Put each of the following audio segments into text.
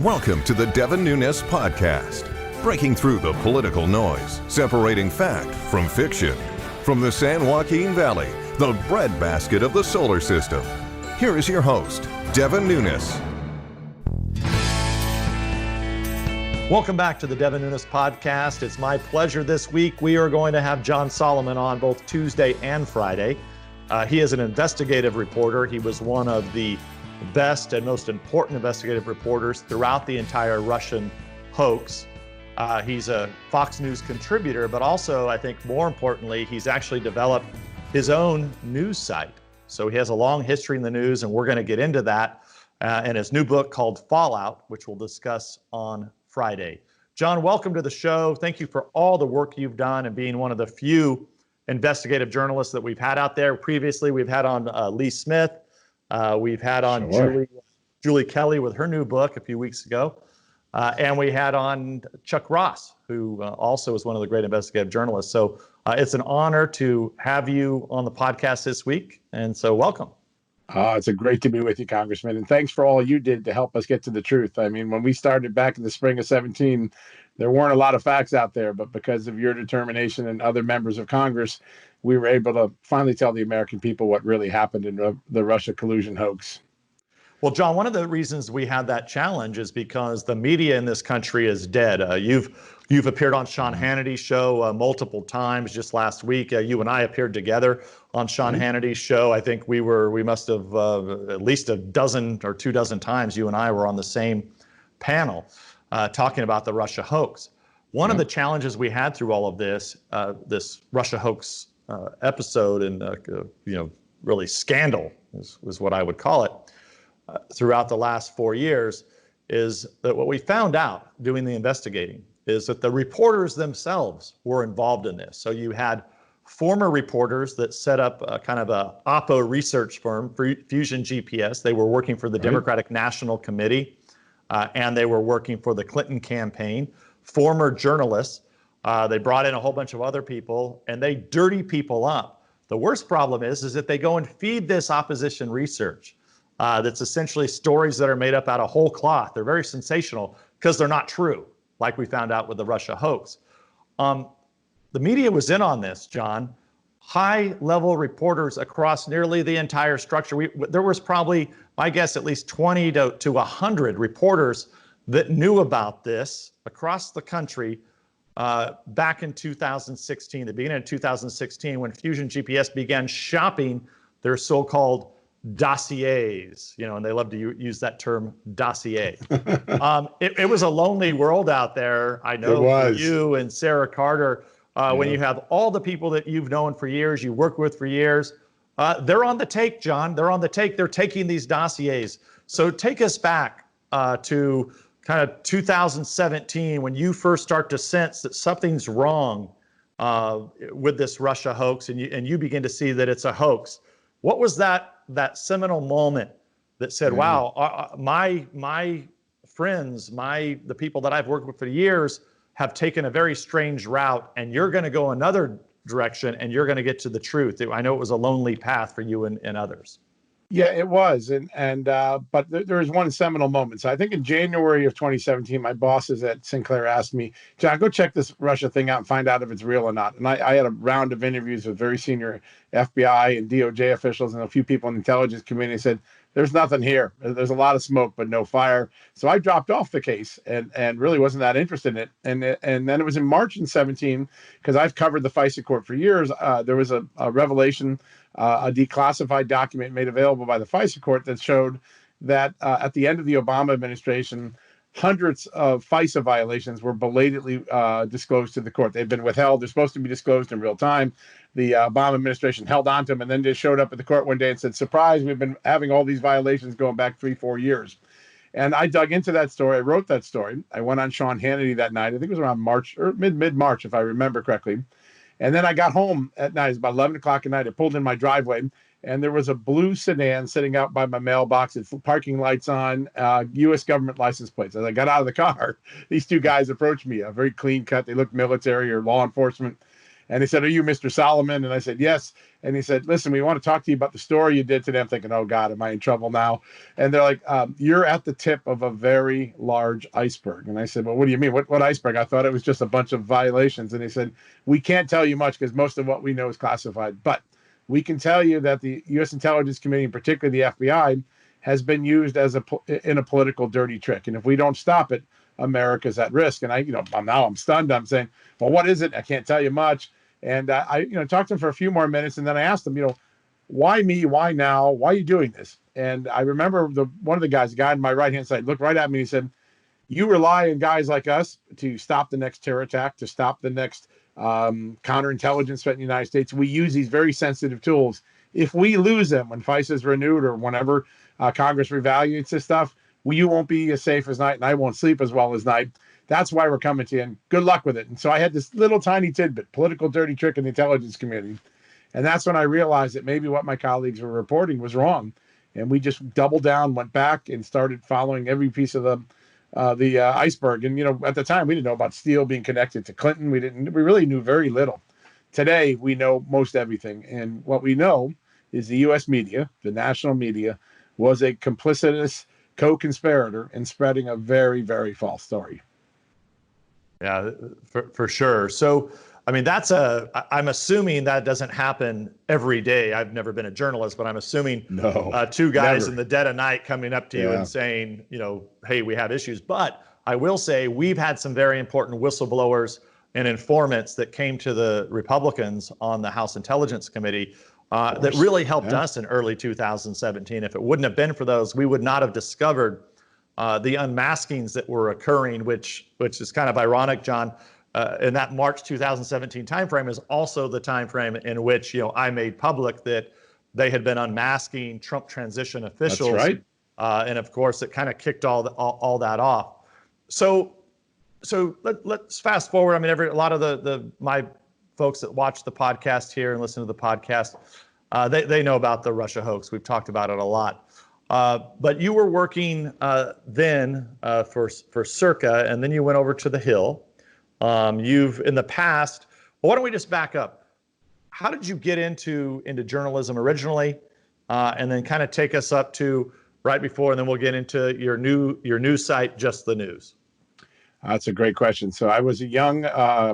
Welcome to the Davin Nunes podcast, breaking through the political noise, separating fact from fiction. From the San Joaquin Valley, the breadbasket of the solar system, here is your host, Davin Nunes. Welcome back to the Davin Nunes podcast. It's my pleasure this week. We are going to have John Soloman on both Tuesday and Friday. He is an investigative reporter. He was one of the best and most important investigative reporters throughout the entire Russian hoax. He's a Fox News contributor, but also, I think more importantly, he's actually developed his own news site. So he has a long history in the news, and we're going to get into that in his new book called Fallout, which we'll discuss on Friday. John, welcome to the show. Thank you for all the work you've done and being one of the few investigative journalists that we've had out there. Previously, we've had on Lee Smith. We've had on Julie Kelly with her new book a few weeks ago. And we had on Chuck Ross, who also is one of the great investigative journalists. So it's an honor to have you on the podcast this week. And so welcome. It's a great to be with you, Congressman. And thanks for all you did to help us get to the truth. I mean, when we started back in the spring of 17, there weren't a lot of facts out there, but because of your determination and other members of Congress, we were able to finally tell the American people what really happened in the Russia collusion hoax. Well, John, one of the reasons we had that challenge is because the media in this country is dead. You've appeared on Sean Hannity's show multiple times. Just last week, you and I appeared together on Sean Hannity's show. I think we must have at least a dozen or 24 times you and I were on the same panel talking about the Russia hoax. One of the challenges we had through all of this Russia hoax episode and really scandal is what I would call it throughout the last 4 years is that what we found out doing the investigating is that the reporters themselves were involved in this. So you had former reporters that set up a kind of a Oppo research firm, Fusion GPS. They were working for the Democratic National Committee, and they were working for the Clinton campaign. Former journalists. They brought in a whole bunch of other people, and they dirty people up. The worst problem is that they go and feed this opposition research. That's essentially stories that are made up out of whole cloth. They're very sensational because they're not true, like we found out with the Russia hoax. The media was in on this, John. High-level reporters across nearly the entire structure. There was probably, I guess, at least 20 to 100 reporters that knew about this across the country back in 2016, the beginning of 2016, when Fusion GPS began shopping their so-called dossiers, and they love to use that term dossier. It was a lonely world out there. I know for you and Sarah Carter, when you have all the people that you've known for years, you worked with for years, they're on the take, John. They're on the take. They're taking these dossiers. So take us back to kind of 2017, when you first start to sense that something's wrong with this Russia hoax, and you begin to see that it's a hoax. What was that seminal moment that said, wow, my friends, the people that I've worked with for years have taken a very strange route, and you're going to go another direction, and you're going to get to the truth? I know it was a lonely path for you and others. Yeah, it was. But there was one seminal moment. So I think in January of 2017, my bosses at Sinclair asked me, John, go check this Russia thing out and find out if it's real or not. And I had a round of interviews with very senior FBI and DOJ officials and a few people in the intelligence community. Said, there's nothing here. There's a lot of smoke, but no fire. So I dropped off the case and really wasn't that interested in it. And then it was in March in 17, because I've covered the FISA court for years. There was a revelation, a declassified document made available by the FISA court that showed that at the end of the Obama administration, hundreds of FISA violations were belatedly disclosed to the court. They've been withheld. They're supposed to be disclosed in real time. The Obama administration held on to them and then just showed up at the court one day and said, surprise, we've been having all these violations going back 3-4 years. And I dug into that story. I wrote that story. I went on Sean Hannity that night. I think it was around March or mid-March, if I remember correctly. And then I got home at night. It was about 11 o'clock at night. I pulled in my driveway, and there was a blue sedan sitting out by my mailbox. It's parking lights on, U.S. government license plates. As I got out of the car, these two guys approached me, very clean cut. They looked military or law enforcement. And he said, "Are you Mr. Soloman?" And I said, "Yes." And he said, "Listen, we want to talk to you about the story you did today." I'm thinking, "Oh God, am I in trouble now?" And they're like, "You're at the tip of a very large iceberg." And I said, "Well, what do you mean? What iceberg? I thought it was just a bunch of violations." And he said, "We can't tell you much because most of what we know is classified, but we can tell you that the U.S. Intelligence Committee, and particularly the FBI, has been used as in a political dirty trick. And if we don't stop it, America's at risk." And I'm stunned. I'm saying, "Well, what is it?" "I can't tell you much." And I talked to him for a few more minutes, and then I asked him, "Why me? Why now? Why are you doing this?" And I remember one of the guys, the guy on my right hand side, looked right at me and he said, "You rely on guys like us to stop the next terror attack, to stop the next counterintelligence threat in the United States. We use these very sensitive tools. If we lose them when FISA is renewed or whenever Congress reevaluates this stuff, you won't be as safe as night, and I won't sleep as well as night. That's why we're coming to you, and good luck with it." And so I had this little tiny tidbit, political dirty trick in the intelligence community. And that's when I realized that maybe what my colleagues were reporting was wrong. And we just doubled down, went back, and started following every piece of the iceberg. And, at the time, we didn't know about Steele being connected to Clinton. We really knew very little. Today, we know most everything. And what we know is the U.S. media, the national media, was a complicitous co-conspirator in spreading a very, very false story. Yeah, for sure. So, I mean, I'm assuming that doesn't happen every day. I've never been a journalist, but I'm assuming two guys never. in the dead of night coming up to you and saying, "Hey, we have issues." But I will say we've had some very important whistleblowers and informants that came to the Republicans on the House Intelligence Committee that really helped us in early 2017. If it wouldn't have been for those, we would not have discovered the unmaskings that were occurring, which is kind of ironic, John. In that March 2017 timeframe is also the timeframe in which I made public that they had been unmasking Trump transition officials. That's right. And of course, it kind of kicked all that off. So let's fast forward. I mean, a lot of my folks that watch the podcast here and listen to the podcast, they know about the Russia hoax. We've talked about it a lot. But you were working then for Circa, and then you went over to the Hill. You've in the past. Well, why don't we just back up? How did you get into journalism originally, and then kind of take us up to right before, and then we'll get into your news site, Just the News. That's a great question. So I was a young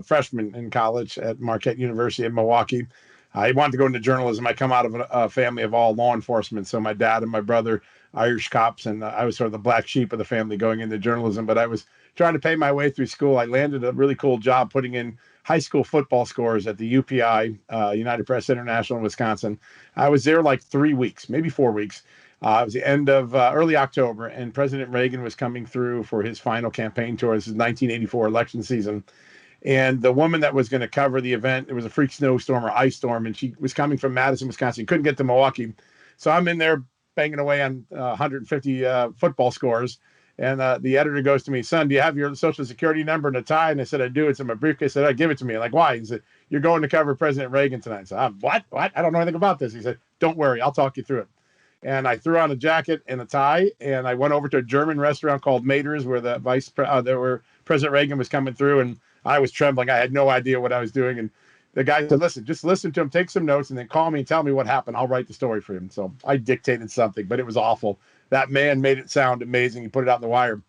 freshman in college at Marquette University in Milwaukee. I wanted to go into journalism. I come out of a family of all law enforcement. So my dad and my brother, Irish cops, and I was sort of the black sheep of the family going into journalism. But I was trying to pay my way through school. I landed a really cool job putting in high school football scores at the UPI, United Press International in Wisconsin. I was there like 3 weeks, maybe 4 weeks. It was the end of early October, and President Reagan was coming through for his final campaign tour. This is 1984 election season. And the woman that was going to cover the event, it was a freak snowstorm or ice storm, and she was coming from Madison, Wisconsin. Couldn't get to Milwaukee. So I'm in there banging away on 150 football scores. And the editor goes to me, "Son, do you have your social security number and a tie?" And I said, "I do. It's in my briefcase." I said, "I give it to me." I'm like, "Why?" He said, "You're going to cover President Reagan tonight." I said, What? I don't know anything about this. He said, "Don't worry. I'll talk you through it." And I threw on a jacket and a tie, and I went over to a German restaurant called Mater's, where where President Reagan was coming through, and I was trembling. I had no idea what I was doing. And the guy said, "Listen, just listen to him, take some notes, and then call me and tell me what happened. I'll write the story for him." So I dictated something, but it was awful. That man made it sound amazing. He put it out in the wire.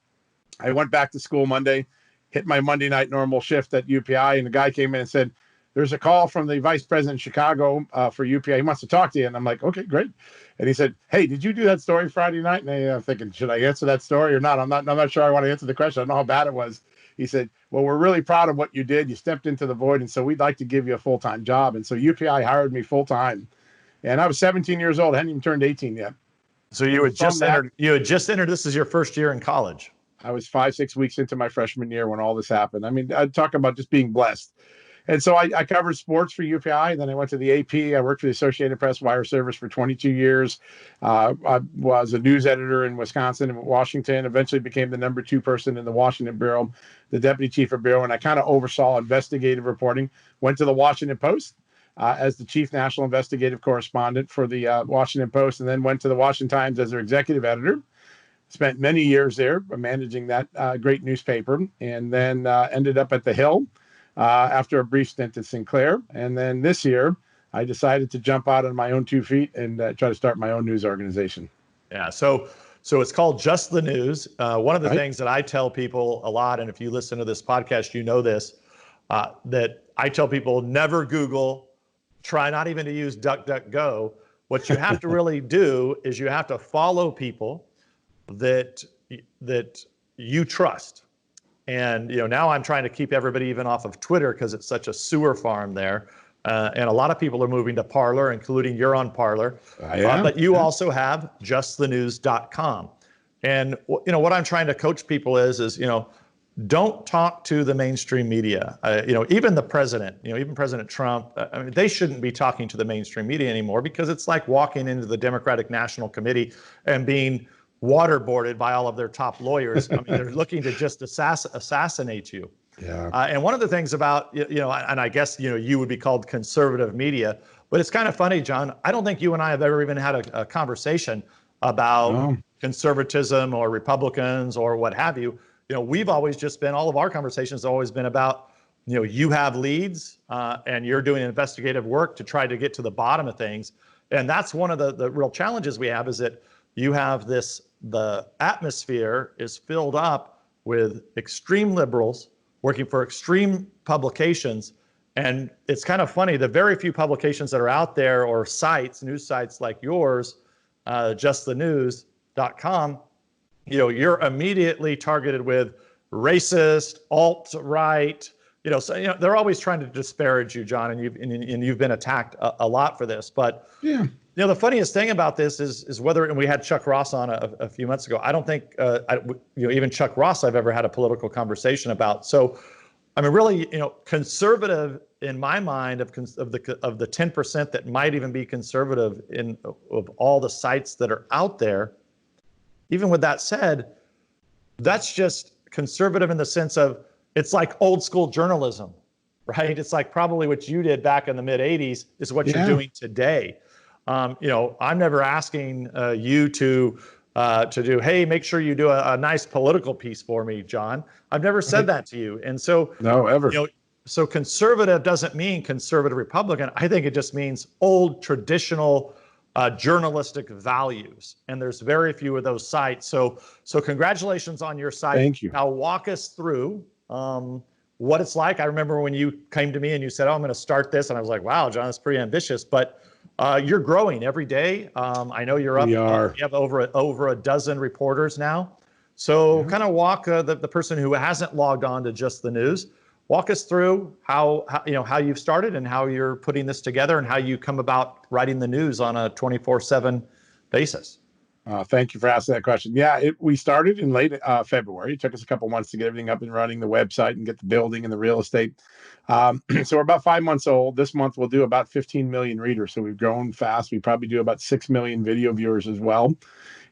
I went back to school Monday, hit my Monday night normal shift at UPI, and the guy came in and said, "There's a call from the vice president in Chicago for UPI. He wants to talk to you." And I'm like, "Okay, great." And he said, "Hey, did you do that story Friday night?" And I'm thinking, should I answer that story or not? I'm not sure I want to answer the question. I don't know how bad it was. He said, "Well, we're really proud of what you did. You stepped into the void, and so we'd like to give you a full-time job." And so UPI hired me full-time. And I was 17 years old. I hadn't even turned 18 yet. So you had just entered. This is your first year in college. I was 5-6 weeks into my freshman year when all this happened. I mean, I'd talk about just being blessed. And so I covered sports for UPI. And then I went to the AP. I worked for the Associated Press wire service for 22 years. I was a news editor in Wisconsin and Washington, eventually became the number 2 person in the Washington Bureau, the deputy chief of bureau. And I kind of oversaw investigative reporting, went to the Washington Post as the chief national investigative correspondent for the Washington Post, and then went to the Washington Times as their executive editor. Spent many years there managing that great newspaper, and then ended up at the Hill. after a brief stint at Sinclair. And then this year, I decided to jump out on my own 2 feet and try to start my own news organization. Yeah. So it's called Just the News. One of the Right. things that I tell people a lot, and if you listen to this podcast, you know this, that I tell people never Google, try not even to use DuckDuckGo. What you have to really do is you have to follow people that you trust. And now I'm trying to keep everybody even off of Twitter because it's such a sewer farm there. And a lot of people are moving to Parler, including you're on Parler. But you also have justthenews.com. And what I'm trying to coach people is don't talk to the mainstream media. Even the president, even President Trump, I mean, they shouldn't be talking to the mainstream media anymore because it's like walking into the Democratic National Committee and being waterboarded by all of their top lawyers. I mean, they're looking to just assassinate you. Yeah. And one of the things about, and I guess, you would be called conservative media, but it's kind of funny, John. I don't think you and I have ever even had a conversation about conservatism or Republicans or what have you. We've always just been, all of our conversations have always been about, you have leads and you're doing investigative work to try to get to the bottom of things. And that's one of the real challenges we have is that you have the atmosphere is filled up with extreme liberals working for extreme publications. And it's kind of funny, the very few publications that are out there or sites, news sites like yours, justthenews.com, you're immediately targeted with racist, alt-right, so they're always trying to disparage you, John, and you've been attacked a lot for this. But the funniest thing about this is whether, and we had Chuck Ross on a few months ago. I don't think even Chuck Ross I've ever had a political conversation about. So, I mean, really, conservative in my mind of the 10% that might even be conservative of all the sites that are out there. Even with that said, that's just conservative in the sense of it's like old school journalism, right? It's like probably what you did back in the mid 80s is what you're doing today. I'm never asking you to do, hey, make sure you do a nice political piece for me, John. I've never said that to you. And so, no, ever. So conservative doesn't mean conservative Republican. I think it just means old traditional journalistic values. And there's very few of those sites. So congratulations on your site. Thank you. Now walk us through what it's like. I remember when you came to me and you said, I'm going to start this. And I was like, wow, John, that's pretty ambitious. But you're growing every day. I know you're up. We are. You have over a dozen reporters now. So kind of walk the person who hasn't logged on to Just the News. Walk us through how you've started and how you're putting this together and how you come about writing the news on a 24/7 basis. Thank you for asking that question. Yeah, we started in late February. It took us a couple months to get everything up and running, the website and get the building and the real estate. So we're about 5 months old. This month we'll do about 15 million readers. So we've grown fast. We probably do about 6 million video viewers as well.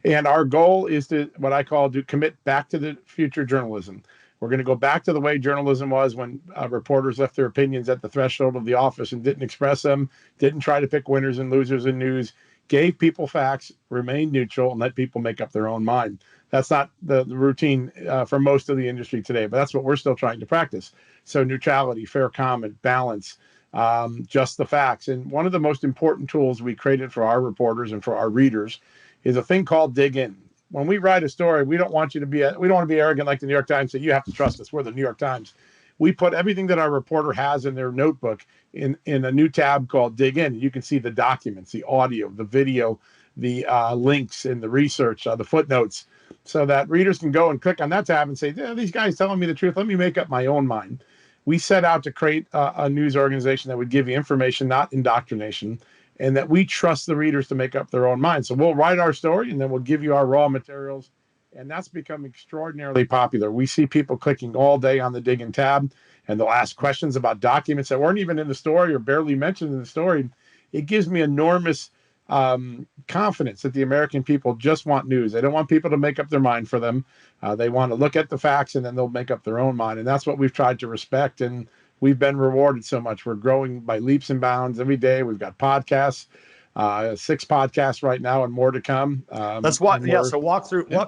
And our goal is to, what I call, to commit back to the future journalism. We're going to go back to the way journalism was when reporters left their opinions at the threshold of the office and didn't express them, didn't try to pick winners and losers in news, gave people facts, remained neutral, and let people make up their own mind. That's not the routine for most of the industry today, but that's what we're still trying to practice. So neutrality, fair comment, balance, just the facts. And one of the most important tools we created for our reporters and for our readers is a thing called Dig In. When we write a story, we don't want to be arrogant like the New York Times, that you have to trust us. We're the New York Times. We put everything that our reporter has in their notebook in a new tab called Dig In. You can see the documents, the audio, the video, the links and the research, the footnotes, so that readers can go and click on that tab and say, yeah, these guys telling me the truth. Let me make up my own mind. We set out to create a news organization that would give you information, not indoctrination, and that we trust the readers to make up their own mind. So we'll write our story and then we'll give you our raw materials. And that's become extraordinarily popular. We see people clicking all day on the Dig In tab, and they'll ask questions about documents that weren't even in the story or barely mentioned in the story. It gives me enormous confidence that the American people just want news. They don't want people to make up their mind for them. They want to look at the facts and then they'll make up their own mind. And that's what we've tried to respect. And we've been rewarded so much. We're growing by leaps and bounds every day. We've got podcasts. 6 podcasts right now and more to come. Let's walk. and Yeah. we're- So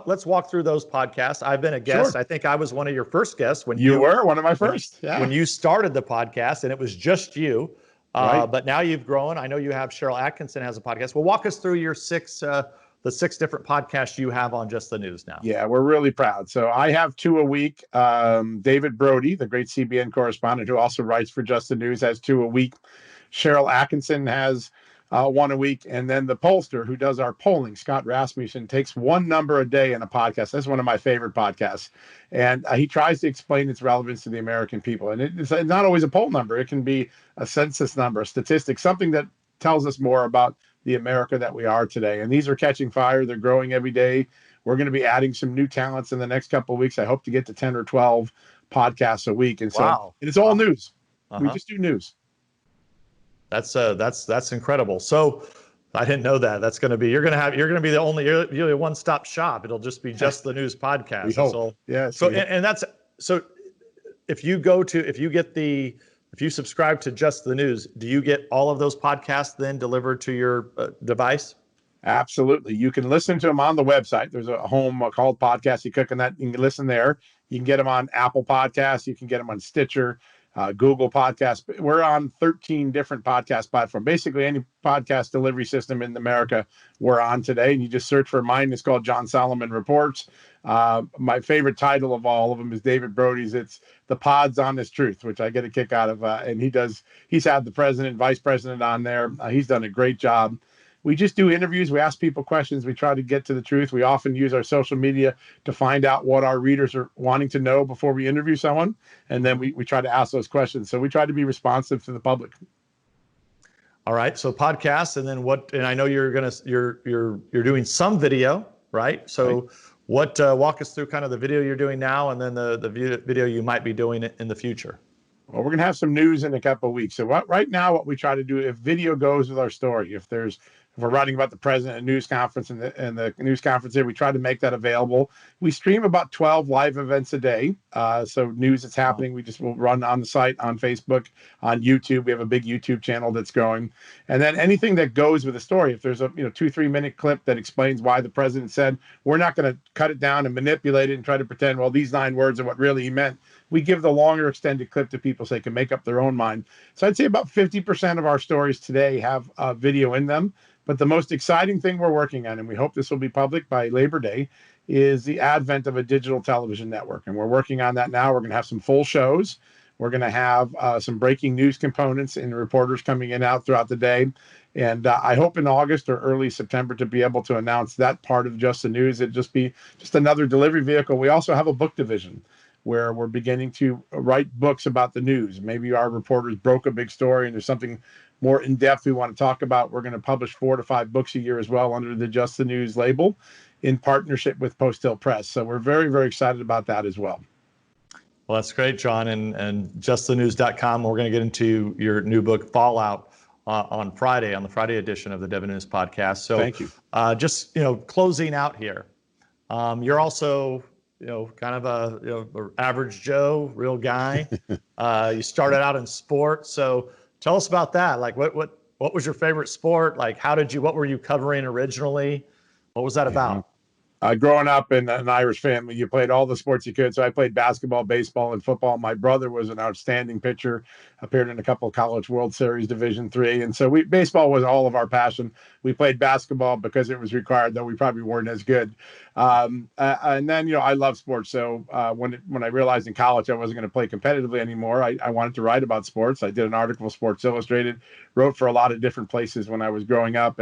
let's walk through those podcasts. I've been a guest. Sure. I think I was one of your first guests when You were one of my first. Yeah. when you started the podcast, and it was just you. Right. But now you've grown. I know you have Cheryl Atkinson has a podcast. Well, walk us through your the 6 different podcasts you have on Just the News now. Yeah, we're really proud. So I have 2 a week. David Brody, the great CBN correspondent who also writes for Just the News, has 2 a week. Cheryl Atkinson has 1 a week. And then the pollster who does our polling, Scott Rasmussen, takes 1 number a day in a podcast. That's one of my favorite podcasts. And he tries to explain its relevance to the American people. And it's not always a poll number. It can be a census number, a statistic, something that tells us more about the America that we are today. And these are catching fire. They're growing every day. We're going to be adding some new talents in the next couple of weeks. I hope to get to 10 or 12 podcasts a week. And so Wow. and it's all news. Uh-huh. We just do news. That's incredible. So I didn't know that. That's going to be you're going to be the only you're the one-stop shop. It'll just be Just the News podcast. We hope. Yes. So and that's so if you subscribe to Just the News, do you get all of those podcasts then delivered to your device? Absolutely. You can listen to them on the website. There's a home called Podcast. You click on that, you can listen there. You can get them on Apple Podcasts. You can get them on Stitcher, Google Podcasts. We're on 13 different podcast platforms. Basically, any podcast delivery system in America we're on today. And you just search for mine. It's called John Soloman Reports. My favorite title of all of them is David Brody's. It's The Pod's Honest Truth, which I get a kick out of. And he's had the president, vice president on there. He's done a great job. We just do interviews. We ask people questions. We try to get to the truth. We often use our social media to find out what our readers are wanting to know before we interview someone. And then we try to ask those questions. So we try to be responsive to the public. All right. So podcasts, and then what? And I know you're doing some video, right? So Right. what? Walk us through kind of the video you're doing now, and then the video you might be doing in the future. Well, we're going to have some news in a couple of weeks. So right now, what we try to do, if video goes with our story, if we're writing about the president at a news conference and the news conference there, we try to make that available. We stream about 12 live events a day. So news that's happening, we just will run on the site, on Facebook, on YouTube. We have a big YouTube channel that's going. And then anything that goes with the story, if there's a 2-3 minute clip that explains why the president said, we're not going to cut it down and manipulate it and try to pretend, well, these 9 words are what really he meant. We give the longer extended clip to people so they can make up their own mind. So I'd say about 50% of our stories today have video in them. But the most exciting thing we're working on, and we hope this will be public by Labor Day, is the advent of a digital television network. And we're working on that now. We're going to have some full shows. We're going to have some breaking news components and reporters coming in and out throughout the day. And I hope in August or early September to be able to announce that part of Just the News. It'd just be just another delivery vehicle. We also have a book division where we're beginning to write books about the news. Maybe our reporters broke a big story and there's something more in depth we want to talk about. We're going to publish 4 to 5 books a year as well under the Just the News label in partnership with Post Hill Press. So we're very, very excited about that as well. Well, that's great, John. And justthenews.com, we're going to get into your new book, Fallout, on Friday, on the Friday edition of the Devin Nunes podcast. So Thank you. Just, closing out here, you're also, kind of a average Joe, real guy. You started out in sports. So tell us about that. Like what was your favorite sport? Like what were you covering originally? What was that about? Growing up in an Irish family, you played all the sports you could. So I played basketball, baseball, and football. My brother was an outstanding pitcher, appeared in a couple of College World Series Division III. And so baseball was all of our passion. We played basketball because it was required, though we probably weren't as good. And then, I love sports. So when I realized in college I wasn't going to play competitively anymore, I wanted to write about sports. I did an article with Sports Illustrated, wrote for a lot of different places when I was growing up.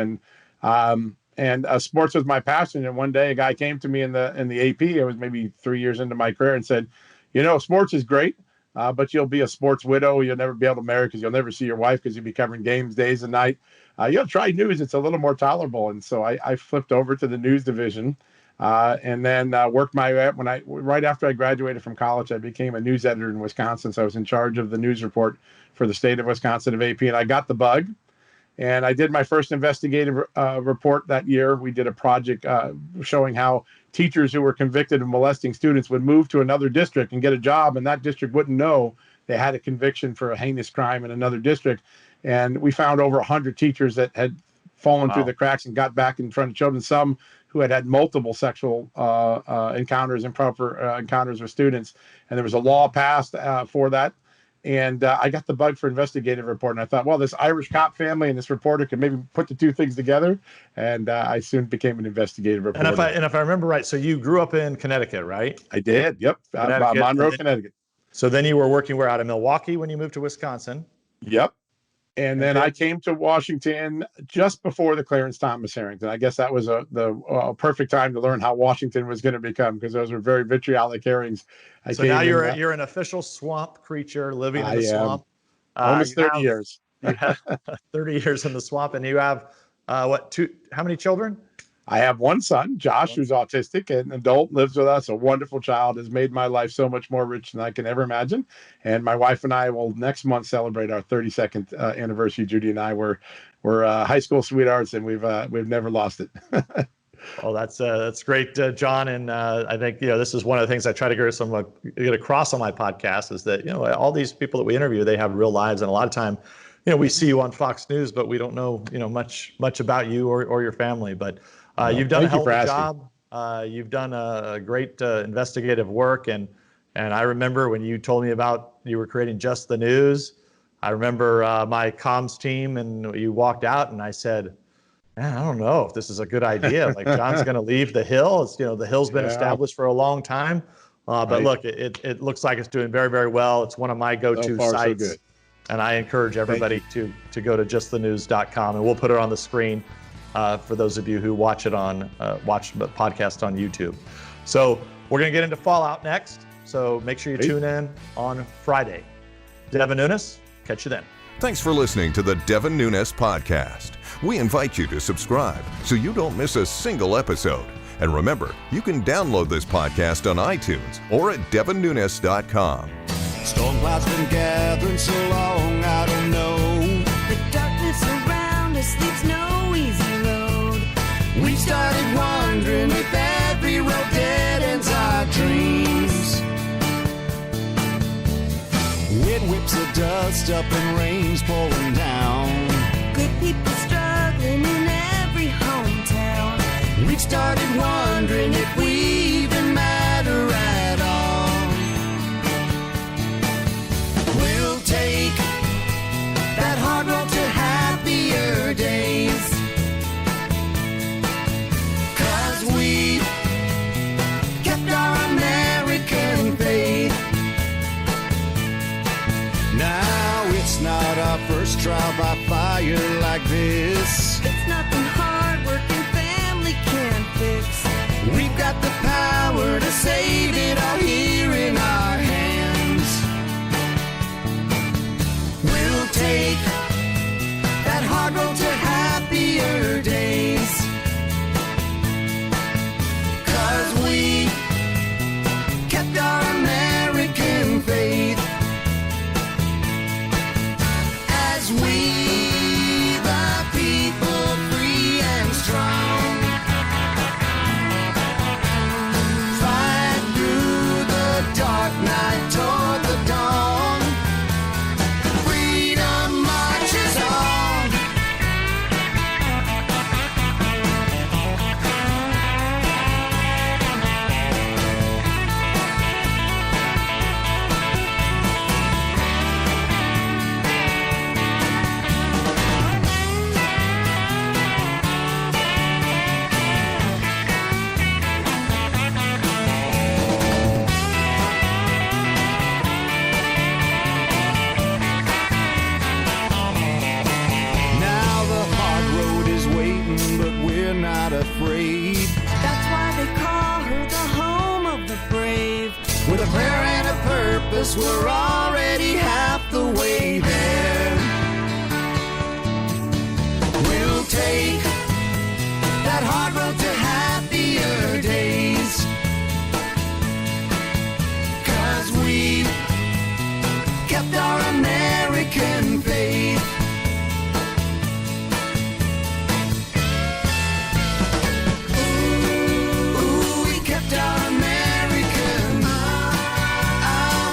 And sports was my passion. And one day a guy came to me in the AP, I was maybe 3 years into my career, and said, sports is great, but you'll be a sports widow. You'll never be able to marry because you'll never see your wife because you'll be covering games days and night. You'll try news. It's a little more tolerable. And so I flipped over to the news division and then worked my way. Right after I graduated from college, I became a news editor in Wisconsin. So I was in charge of the news report for the state of Wisconsin of AP, and I got the bug. And I did my first investigative report that year. We did a project showing how teachers who were convicted of molesting students would move to another district and get a job, and that district wouldn't know they had a conviction for a heinous crime in another district. And we found over 100 teachers that had fallen through the cracks and got back in front of children. Some who had multiple sexual encounters, improper encounters with students. And there was a law passed for that. And I got the bug for investigative report. And I thought, well, this Irish cop family and this reporter could maybe put the two things together. And I soon became an investigative reporter. And if I remember right, so you grew up in Connecticut, right? I did. Yep. Monroe, Connecticut. So then you were working out of Milwaukee when you moved to Wisconsin? Yep. And then I came to Washington just before the Clarence Thomas Harrington. I guess that was the perfect time to learn how Washington was going to become, because those were very vitriolic hearings. So now you're an official swamp creature living in the swamp. Almost 30 years. You have 30 years in the swamp, and you have how many children? I have one son, Josh, who's autistic, an adult, lives with us, a wonderful child, has made my life so much more rich than I can ever imagine. And my wife and I will next month celebrate our 32nd anniversary. Judy and I were high school sweethearts, and we've never lost it. Well, that's great, John. And I think, this is one of the things I try to get across on my podcast is that, all these people that we interview, they have real lives. And a lot of time, we see you on Fox News, but we don't know, much about you or your family. But you've done a hell of a job. You've done a great investigative work. And I remember when you told me about you were creating Just the News, I remember my comms team, and you walked out and I said, man, I don't know if this is a good idea. Like, John's going to leave the Hill. It's, the Hill's been established for a long time. But look, it looks like it's doing very, very well. It's one of my go-to sites. So good. And I encourage everybody to go to justthenews.com, and we'll put it on the screen for those of you who watch the podcast on YouTube. So we're going to get into Fallout next. So make sure you tune in on Friday. Davin Nunes, catch you then. Thanks for listening to the Davin Nunes podcast. We invite you to subscribe so you don't miss a single episode. And remember, you can download this podcast on iTunes or at devinnunes.com. Storm clouds been gathering so long, I don't know. The darkness around us leaves no easy road. We started wondering if every road dead ends our dreams. Wind whips the dust up and rain's pouring down. Good people struggling in every hometown. We've started wondering if we even matter at all. We'll take that hard road to happier days, 'cause we've kept our American faith. Now it's not our first trial by fire like this. It's nothing hard working family can fix. We've got the power to save it all here in our hands. We'll take that hard road to happier days, 'cause we kept our American faith. As we, the people, free and strong, fight through the dark night toward the dawn. Freedom marches on. Now the hard road is waiting, but we're not afraid. That's why they call her the home of the brave. With a prayer and a purpose, we're already half the way there. We'll take that hard road to happier days, 'cause we've kept our American faith. Ooh, we kept our American.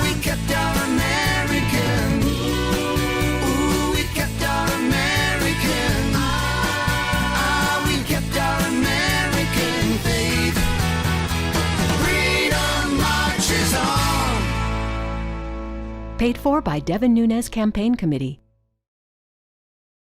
We kept our American. Paid for by Davin Nunes Campaign Committee.